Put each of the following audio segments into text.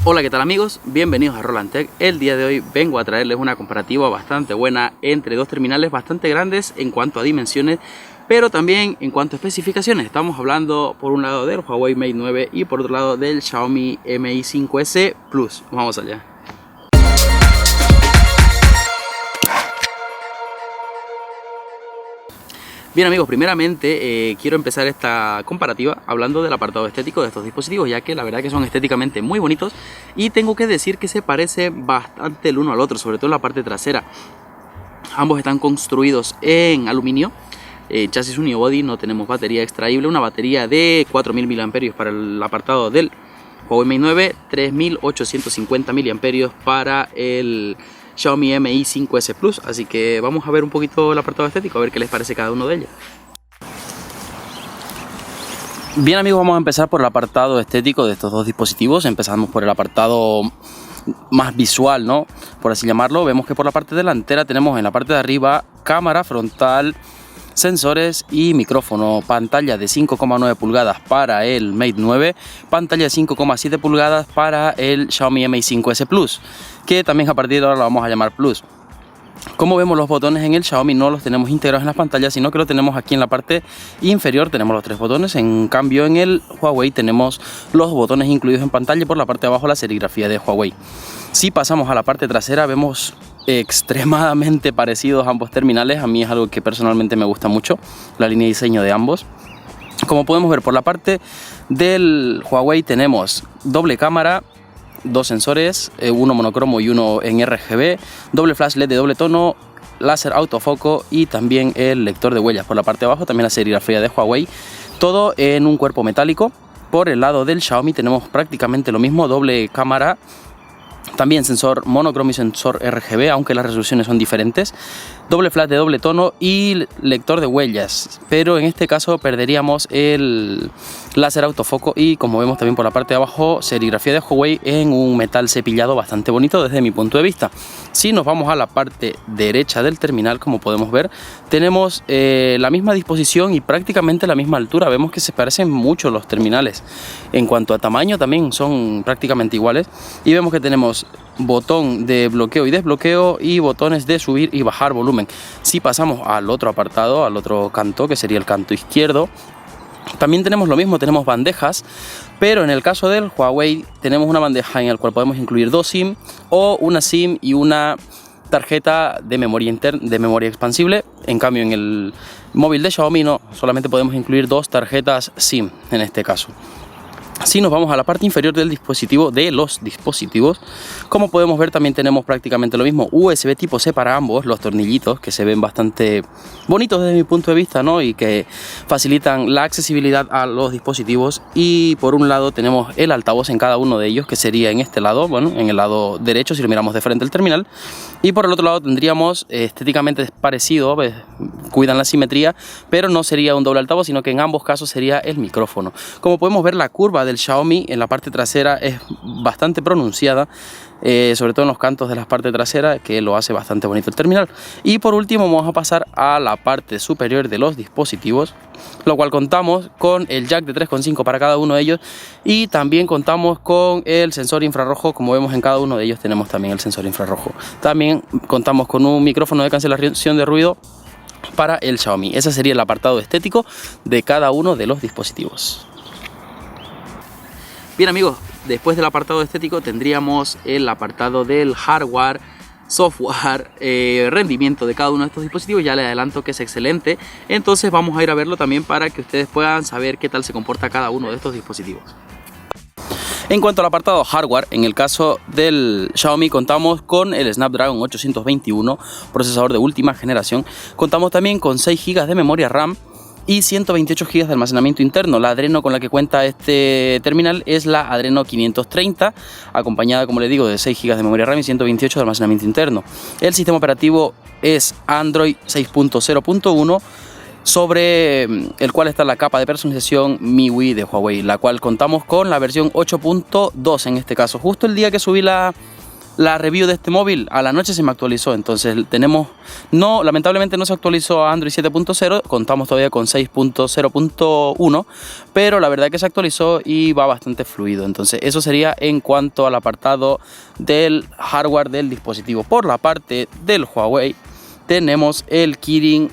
Hola, ¿qué tal amigos? Bienvenidos a Roland Tech. El día de hoy vengo a traerles una comparativa bastante buena entre dos terminales bastante grandes en cuanto a dimensiones, pero también en cuanto a especificaciones. Estamos hablando por un lado del Huawei Mate 9 y por otro lado del Xiaomi Mi 5S Plus. Vamos allá. Bien amigos, primeramente quiero empezar esta comparativa hablando del apartado estético de estos dispositivos, ya que la verdad que son estéticamente muy bonitos y tengo que decir que se parecen bastante el uno al otro, sobre todo en la parte trasera. Ambos están construidos en aluminio, chasis unibody, no tenemos batería extraíble, una batería de 4000 mAh para el apartado del Huawei Mate 9, 3850 mAh para el Xiaomi Mi 5S Plus, así que vamos a ver un poquito el apartado estético, a ver qué les parece cada uno de ellos. Bien amigos, vamos a empezar por el apartado estético de estos dos dispositivos. Empezamos por el apartado más visual, ¿no? Por así llamarlo. Vemos que por la parte delantera tenemos en la parte de arriba cámara frontal, sensores y micrófono, pantalla de 5,9 pulgadas para el Mate 9, pantalla de 5,7 pulgadas para el Xiaomi Mi 5S Plus, que también a partir de ahora lo vamos a llamar Plus. Como vemos, los botones en el Xiaomi no los tenemos integrados en las pantallas, sino que lo tenemos aquí en la parte inferior, tenemos los tres botones. En cambio en el Huawei tenemos los botones incluidos en pantalla y por la parte de abajo la serigrafía de Huawei. Si pasamos a la parte trasera, vemos extremadamente parecidos ambos terminales. A mí es algo que personalmente me gusta mucho, la línea de diseño de ambos. Como podemos ver, por la parte del Huawei tenemos doble cámara, dos sensores, uno monocromo y uno en RGB, doble flash LED de doble tono, láser autofoco y también el lector de huellas. Por la parte de abajo también la serigrafía de Huawei, todo en un cuerpo metálico. Por el lado del Xiaomi tenemos prácticamente lo mismo, doble cámara, también sensor monocromo y sensor RGB, aunque las resoluciones son diferentes, doble flash de doble tono y lector de huellas, pero en este caso perderíamos el láser autofoco y, como vemos también por la parte de abajo, serigrafía de Huawei en un metal cepillado bastante bonito desde mi punto de vista. Si nos vamos a la parte derecha del terminal, como podemos ver, tenemos la misma disposición y prácticamente la misma altura. Vemos que se parecen mucho los terminales. En cuanto a tamaño también son prácticamente iguales y vemos que tenemos botón de bloqueo y desbloqueo y botones de subir y bajar volumen. Si pasamos al otro apartado, al otro canto, que sería el canto izquierdo, también tenemos lo mismo, tenemos bandejas, pero en el caso del Huawei tenemos una bandeja en la cual podemos incluir dos SIM o una SIM y una tarjeta de memoria interna, de memoria expansible. En cambio en el móvil de Xiaomi no, solamente podemos incluir dos tarjetas SIM en este caso. Si nos vamos a la parte inferior del dispositivo, de los dispositivos, como podemos ver también tenemos prácticamente lo mismo, USB tipo C para ambos, los tornillitos que se ven bastante bonitos desde mi punto de vista, ¿no? Y que facilitan la accesibilidad a los dispositivos. Y por un lado tenemos el altavoz en cada uno de ellos, que sería en este lado, bueno, en el lado derecho si lo miramos de frente al terminal, y por el otro lado tendríamos estéticamente parecido, cuidan la simetría, pero no sería un doble altavoz, sino que en ambos casos sería el micrófono. Como podemos ver, la curva del Xiaomi en la parte trasera es bastante pronunciada, sobre todo en los cantos de la parte trasera, que lo hace bastante bonito el terminal. Y por último vamos a pasar a la parte superior de los dispositivos, lo cual contamos con el jack de 3,5 para cada uno de ellos y también contamos con el sensor infrarrojo. Como vemos, en cada uno de ellos tenemos también el sensor infrarrojo. También contamos con un micrófono de cancelación de ruido para el Xiaomi. Ese sería el apartado estético de cada uno de los dispositivos. Bien amigos, después del apartado estético tendríamos el apartado del hardware, software, rendimiento de cada uno de estos dispositivos. Ya les adelanto que es excelente, entonces vamos a ir a verlo también para que ustedes puedan saber qué tal se comporta cada uno de estos dispositivos. En cuanto al apartado hardware, en el caso del Xiaomi contamos con el Snapdragon 821, procesador de última generación. Contamos también con 6 GB de memoria RAM y 128 GB de almacenamiento interno. La Adreno con la que cuenta este terminal es la Adreno 530, acompañada, como les digo, de 6 GB de memoria RAM y 128 de almacenamiento interno. El sistema operativo es Android 6.0.1, sobre el cual está la capa de personalización MIUI de Huawei, la cual contamos con la versión 8.2 en este caso. Justo el día que subí la La review de este móvil a la noche se me actualizó, entonces lamentablemente no se actualizó a Android 7.0, contamos todavía con 6.0.1, pero la verdad que se actualizó y va bastante fluido. Entonces eso sería en cuanto al apartado del hardware del dispositivo. Por la parte del Huawei tenemos el Kirin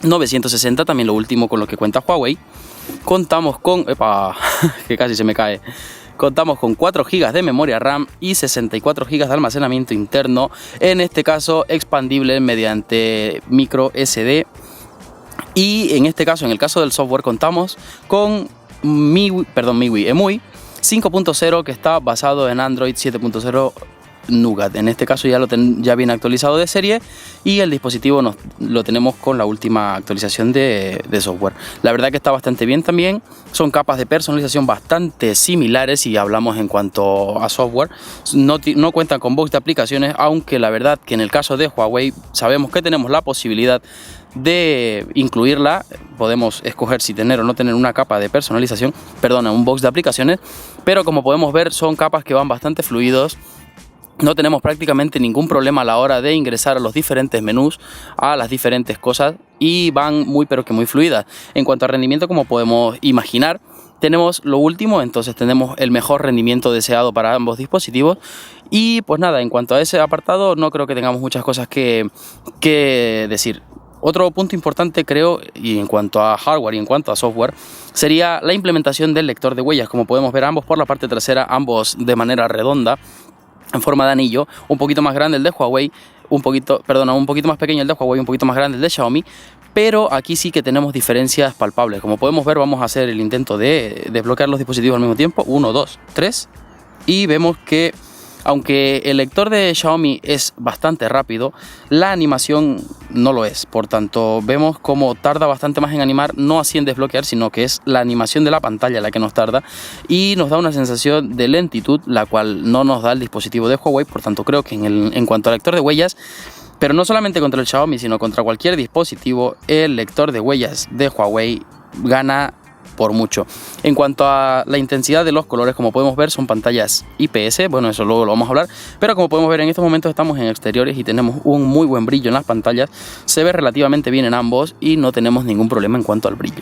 960, también lo último con lo que cuenta Huawei. Contamos con... ¡Epa! Que casi se me cae. Contamos con 4 GB de memoria RAM y 64 GB de almacenamiento interno, en este caso expandible mediante micro SD. Y en este caso, en el caso del software, contamos con EMUI 5.0, que está basado en Android 7.0 Nougat. En este caso ya viene actualizado de serie y el dispositivo lo tenemos con la última actualización de software. La verdad que está bastante bien también. Son capas de personalización bastante similares si hablamos en cuanto a software. No cuentan con box de aplicaciones, aunque la verdad que en el caso de Huawei sabemos que tenemos la posibilidad de incluirla. Podemos escoger si tener o no tener una capa de personalización, un box de aplicaciones, pero como podemos ver son capas que van bastante fluidos. No tenemos prácticamente ningún problema a la hora de ingresar a los diferentes menús, a las diferentes cosas, y van muy pero que muy fluidas. En cuanto a rendimiento, como podemos imaginar, tenemos lo último, entonces tenemos el mejor rendimiento deseado para ambos dispositivos. Y pues nada, en cuanto a ese apartado no creo que tengamos muchas cosas que decir. Otro punto importante, creo, y en cuanto a hardware y en cuanto a software, sería la implementación del lector de huellas. Como podemos ver, ambos por la parte trasera, ambos de manera redonda, en forma de anillo, un poquito más grande el de Huawei, un poquito más pequeño el de Huawei, un poquito más grande el de Xiaomi, pero aquí sí que tenemos diferencias palpables. Como podemos ver, vamos a hacer el intento de desbloquear los dispositivos al mismo tiempo, 1, 2, 3, y vemos que aunque el lector de Xiaomi es bastante rápido, la animación no lo es. Por tanto, vemos cómo tarda bastante más en animar, no así en desbloquear, sino que es la animación de la pantalla la que nos tarda y nos da una sensación de lentitud, la cual no nos da el dispositivo de Huawei. Por tanto, creo que en cuanto al lector de huellas, pero no solamente contra el Xiaomi, sino contra cualquier dispositivo, el lector de huellas de Huawei gana por mucho. En cuanto a la intensidad de los colores, como podemos ver, son pantallas IPS, bueno, eso luego lo vamos a hablar, pero como podemos ver, en estos momentos estamos en exteriores y tenemos un muy buen brillo en las pantallas. Se ve relativamente bien en ambos y no tenemos ningún problema en cuanto al brillo.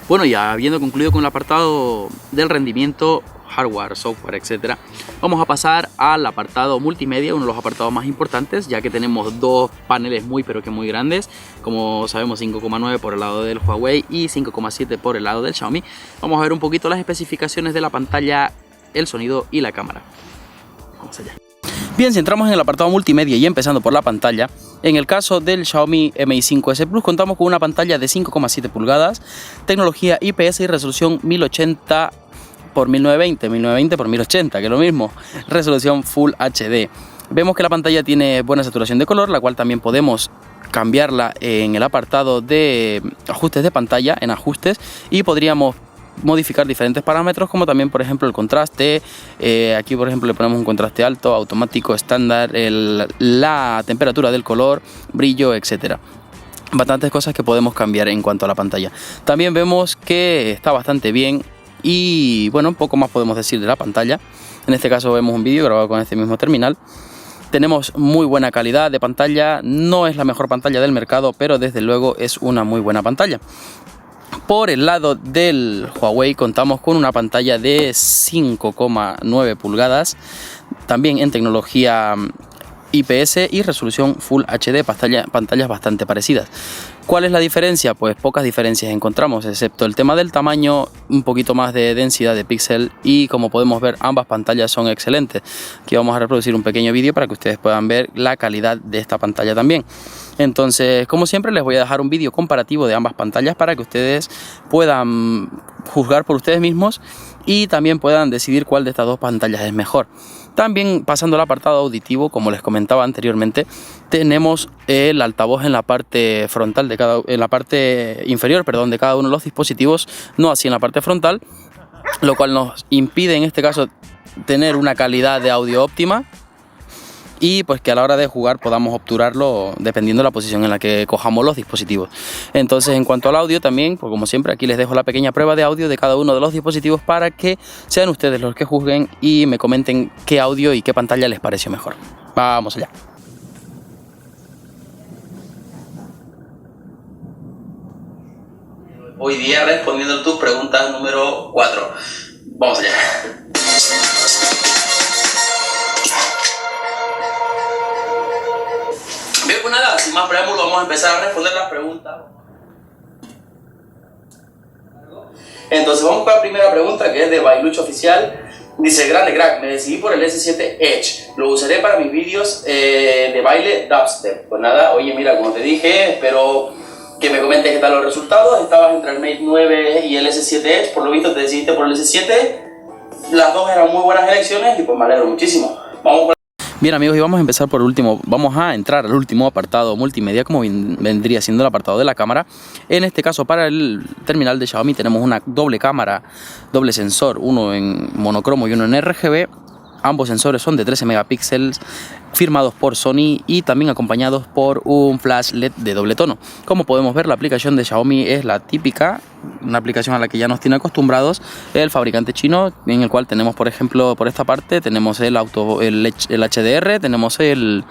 Bueno, ya habiendo concluido con el apartado del rendimiento, hardware, software, etcétera, vamos a pasar al apartado multimedia, uno de los apartados más importantes, ya que tenemos dos paneles muy pero que muy grandes, como sabemos 5,9 por el lado del Huawei y 5,7 por el lado del Xiaomi. Vamos a ver un poquito las especificaciones de la pantalla, el sonido y la cámara. Vamos allá. Bien, si entramos en el apartado multimedia y empezando por la pantalla, en el caso del Xiaomi Mi 5S Plus contamos con una pantalla de 5,7 pulgadas, tecnología IPS y resolución 1080 por 1920, 1920 por 1080, que es lo mismo, resolución Full HD. Vemos que la pantalla tiene buena saturación de color, la cual también podemos cambiarla en el apartado de ajustes de pantalla, en ajustes, y podríamos modificar diferentes parámetros, como también por ejemplo el contraste. Aquí por ejemplo le ponemos un contraste alto, automático, estándar, la temperatura del color, brillo, etcétera. Bastantes cosas que podemos cambiar en cuanto a la pantalla. También vemos que está bastante bien. Y bueno, poco más podemos decir de la pantalla. En este caso vemos un vídeo grabado con este mismo terminal. Tenemos muy buena calidad de pantalla. No es la mejor pantalla del mercado, pero desde luego es una muy buena pantalla. Por el lado del Huawei contamos con una pantalla de 5,9 pulgadas, también en tecnología IPS y resolución Full HD, pantallas bastante parecidas. ¿Cuál es la diferencia? Pues pocas diferencias encontramos, excepto el tema del tamaño, un poquito más de densidad de píxel, y como podemos ver ambas pantallas son excelentes. Aquí vamos a reproducir un pequeño vídeo para que ustedes puedan ver la calidad de esta pantalla también. Entonces, como siempre, les voy a dejar un vídeo comparativo de ambas pantallas para que ustedes puedan juzgar por ustedes mismos y también puedan decidir cuál de estas dos pantallas es mejor. También, pasando al apartado auditivo, como les comentaba anteriormente, tenemos el altavoz en la parte frontal en la parte inferior, de cada uno de los dispositivos, no así en la parte frontal, lo cual nos impide en este caso tener una calidad de audio óptima. y pues que a la hora de jugar podamos obturarlo dependiendo de la posición en la que cojamos los dispositivos. Entonces, en cuanto al audio también, pues como siempre aquí les dejo la pequeña prueba de audio de cada uno de los dispositivos para que sean ustedes los que juzguen y me comenten qué audio y qué pantalla les pareció mejor. Vamos allá. Hoy día respondiendo a tus preguntas número 4. Vamos allá. Bien, pues nada, sin más preámbulo vamos a empezar a responder las preguntas. Entonces vamos con la primera pregunta, que es de Bailucho Oficial. Dice: grande crack, me decidí por el S7 Edge, lo usaré para mis vídeos de baile dubstep. Pues nada, oye mira, como te dije, espero que me comentes qué tal los resultados. Estabas entre el Mate 9 y el S7 Edge, por lo visto te decidiste por el S7. Las dos eran muy buenas elecciones y pues me alegro muchísimo. Vamos con... Bien amigos, y vamos a empezar por el último. Vamos a entrar al último apartado multimedia, como vendría siendo el apartado de la cámara. En este caso, para el terminal de Xiaomi tenemos una doble cámara, doble sensor, uno en monocromo y uno en RGB. Ambos sensores son de 13 megapíxeles, firmados por Sony y también acompañados por un flash LED de doble tono. Como podemos ver, la aplicación de Xiaomi es la típica, una aplicación a la que ya nos tiene acostumbrados el fabricante chino, en el cual tenemos, por ejemplo, por esta parte tenemos el HDR, tenemos el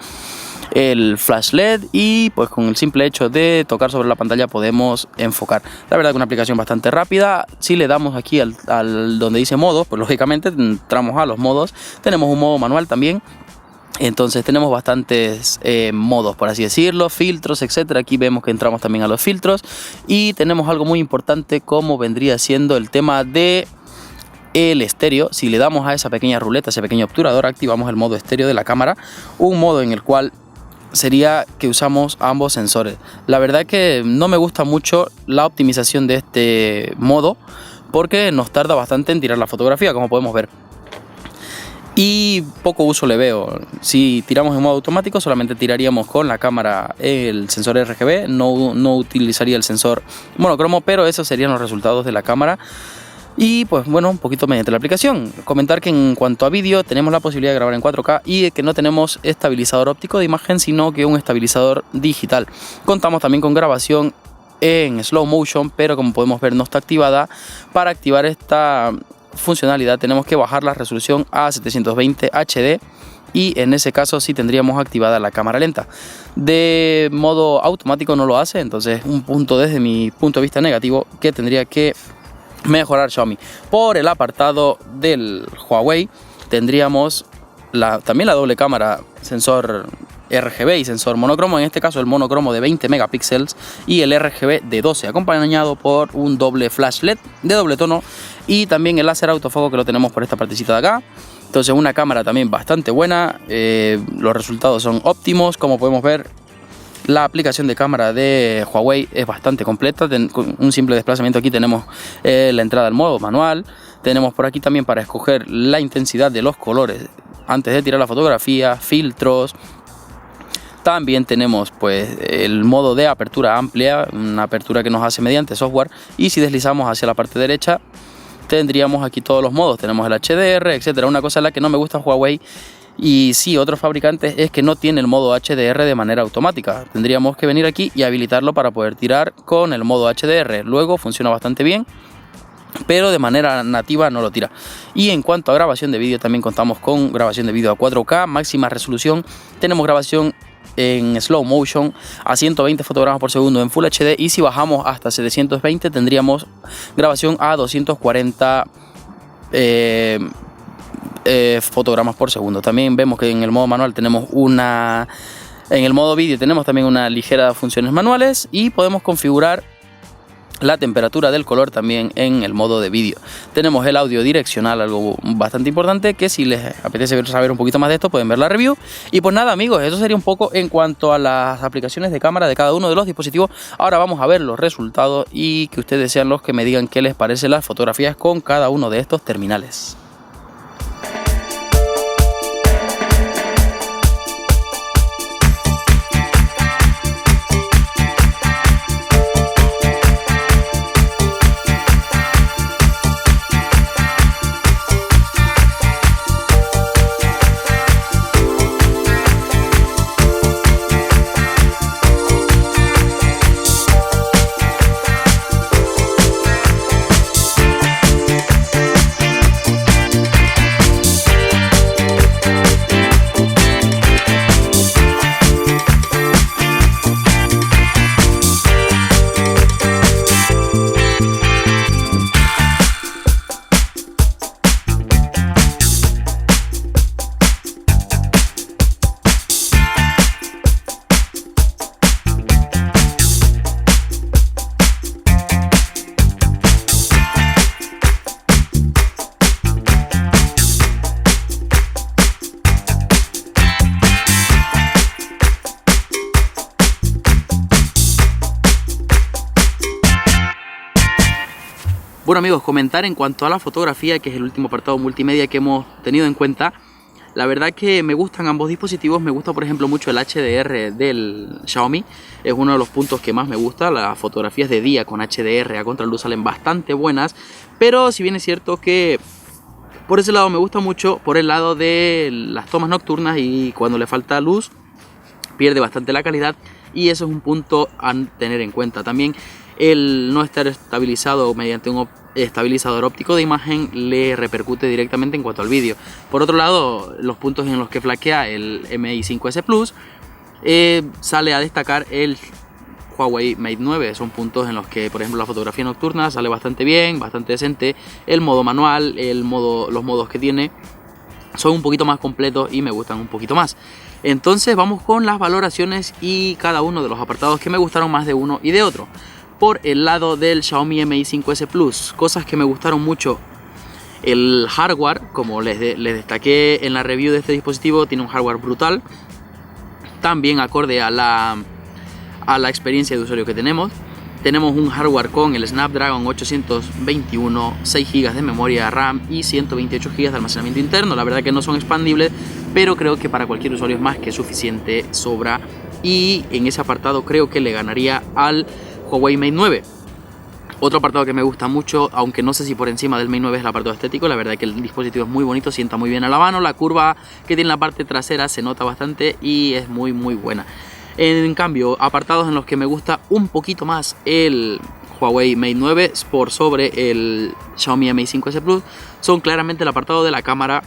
flash LED y pues con el simple hecho de tocar sobre la pantalla podemos enfocar. La verdad que una aplicación bastante rápida. Si le damos aquí al donde dice modos, pues lógicamente entramos a los modos. Tenemos un modo manual también. Entonces tenemos bastantes modos, por así decirlo, filtros, etcétera. Aquí vemos que entramos también a los filtros y tenemos algo muy importante como vendría siendo el tema de el estéreo. Si le damos a esa pequeña ruleta, ese pequeño obturador, activamos el modo estéreo de la cámara, un modo en el cual sería que usamos ambos sensores. La verdad que no me gusta mucho la optimización de este modo porque nos tarda bastante en tirar la fotografía, como podemos ver, y poco uso le veo. Si tiramos en modo automático solamente tiraríamos con la cámara el sensor RGB, no utilizaría el sensor monocromo, pero esos serían los resultados de la cámara. Y pues bueno, un poquito mediante la aplicación. Comentar que en cuanto a vídeo tenemos la posibilidad de grabar en 4K y que no tenemos estabilizador óptico de imagen, sino que un estabilizador digital. Contamos también con grabación en slow motion, pero como podemos ver no está activada. Para activar esta funcionalidad tenemos que bajar la resolución a 720 HD y en ese caso sí tendríamos activada la cámara lenta. De modo automático no lo hace, entonces un punto desde mi punto de vista negativo que tendría que mejorar Xiaomi. Por el apartado del Huawei tendríamos también la doble cámara, sensor RGB y sensor monocromo, en este caso el monocromo de 20 megapíxeles y el RGB de 12, acompañado por un doble flash LED de doble tono y también el láser autofoco que lo tenemos por esta partecita de acá. Entonces una cámara también bastante buena, los resultados son óptimos. Como podemos ver, la aplicación de cámara de Huawei es bastante completa. Con un simple desplazamiento aquí tenemos la entrada al modo manual. Tenemos por aquí también para escoger la intensidad de los colores antes de tirar la fotografía, filtros. También tenemos pues el modo de apertura amplia, una apertura que nos hace mediante software. Y si deslizamos hacia la parte derecha tendríamos aquí todos los modos. Tenemos el HDR, etcétera. Una cosa en la que no me gusta Huawei y sí otros fabricantes es que no tiene el modo HDR de manera automática. Tendríamos que venir aquí y habilitarlo para poder tirar con el modo HDR. Luego funciona bastante bien, pero de manera nativa no lo tira. Y en cuanto a grabación de vídeo, también contamos con grabación de vídeo a 4K, máxima resolución. Tenemos grabación en slow motion a 120 fotogramas por segundo en Full HD, y si bajamos hasta 720 tendríamos grabación a 240 fotogramas por segundo. También vemos que en el modo manual tenemos en el modo vídeo tenemos también una ligera funciones manuales y podemos configurar la temperatura del color también en el modo de vídeo. Tenemos el audio direccional, algo bastante importante, que si les apetece saber un poquito más de esto pueden ver la review. Y pues nada amigos, eso sería un poco en cuanto a las aplicaciones de cámara de cada uno de los dispositivos. Ahora vamos a ver los resultados y que ustedes sean los que me digan qué les parecen las fotografías con cada uno de estos terminales. Bueno amigos, comentar en cuanto a la fotografía, que es el último apartado multimedia que hemos tenido en cuenta. La verdad que me gustan ambos dispositivos, me gusta por ejemplo mucho el HDR del Xiaomi, es uno de los puntos que más me gusta. Las fotografías de día con HDR a contraluz salen bastante buenas, pero si bien es cierto que por ese lado me gusta mucho, por el lado de las tomas nocturnas y cuando le falta luz pierde bastante la calidad, y eso es un punto a tener en cuenta. También el no estar estabilizado mediante un estabilizador óptico de imagen le repercute directamente en cuanto al vídeo. Por otro lado, los puntos en los que flaquea el MI 5S Plus, sale a destacar el Huawei Mate 9. Son puntos en los que, por ejemplo, la fotografía nocturna sale bastante bien, bastante decente. El modo manual, los modos que tiene son un poquito más completos y me gustan un poquito más. Entonces vamos con las valoraciones y cada uno de los apartados que me gustaron más de uno y de otro. Por el lado del Xiaomi Mi 5S Plus, cosas que me gustaron mucho: el hardware, como les destaqué en la review de este dispositivo, tiene un hardware brutal, también acorde a la experiencia de usuario que tenemos. Tenemos un hardware con el Snapdragon 821, 6 GB de memoria RAM y 128 GB de almacenamiento interno. La verdad que no son expandibles, pero creo que para cualquier usuario es más que suficiente, sobra, y en ese apartado creo que le ganaría al Huawei Mate 9. Otro apartado que me gusta mucho, aunque no sé si por encima del Mate 9, es el apartado estético. La verdad que el dispositivo es muy bonito, sienta muy bien a la mano, la curva que tiene en la parte trasera se nota bastante y es muy buena. En cambio, apartados en los que me gusta un poquito más el Huawei Mate 9 por sobre el Xiaomi Mi 5S Plus son claramente el apartado de la cámara.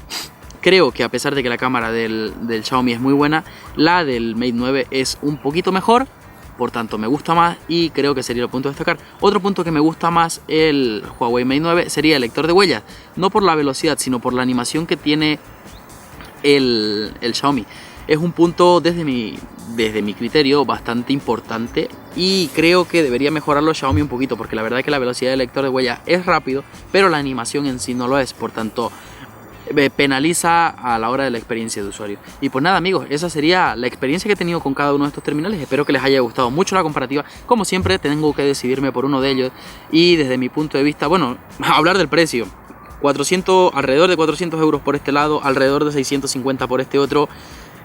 Creo que a pesar de que la cámara del Xiaomi es muy buena, la del Mate 9 es un poquito mejor, por tanto me gusta más y creo que sería el punto a destacar. Otro punto que me gusta más el Huawei Mate 9 sería el lector de huellas, no por la velocidad sino por la animación que tiene el Xiaomi. Es un punto desde mi criterio bastante importante y creo que debería mejorarlo Xiaomi un poquito, porque la verdad es que la velocidad del lector de huellas es rápido, pero la animación en sí no lo es, por tanto penaliza a la hora de la experiencia de usuario. Y pues nada amigos, esa sería la experiencia que he tenido con cada uno de estos terminales. Espero que les haya gustado mucho la comparativa. Como siempre tengo que decidirme por uno de ellos y desde mi punto de vista, bueno, hablar del precio: alrededor de 400 euros por este lado, alrededor de 650 por este otro.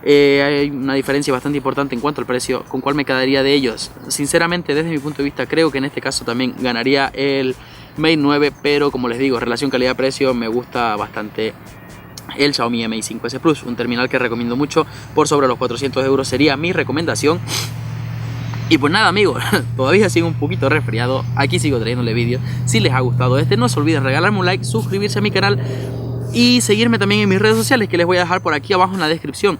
Hay una diferencia bastante importante en cuanto al precio. ¿Con cuál me quedaría de ellos? Sinceramente, desde mi punto de vista, creo que en este caso también ganaría el Mate 9, pero como les digo, relación calidad-precio, me gusta bastante el Xiaomi Mi 5S Plus, un terminal que recomiendo mucho. Por sobre los 400 euros sería mi recomendación. Y pues nada amigos, todavía sigo un poquito resfriado, aquí sigo trayéndole vídeos. Si les ha gustado no se olviden regalarme un like, suscribirse a mi canal y seguirme también en mis redes sociales, que les voy a dejar por aquí abajo en la descripción.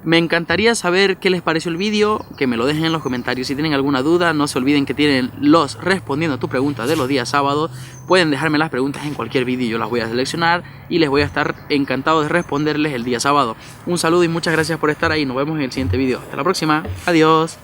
Me encantaría saber qué les pareció el vídeo, que me lo dejen en los comentarios. Si tienen alguna duda, no se olviden que tienen los respondiendo a tu pregunta de los días sábados. Pueden dejarme las preguntas en cualquier vídeo, yo las voy a seleccionar y les voy a estar encantado de responderles el día sábado. Un saludo y muchas gracias por estar ahí, nos vemos en el siguiente vídeo. Hasta la próxima, adiós.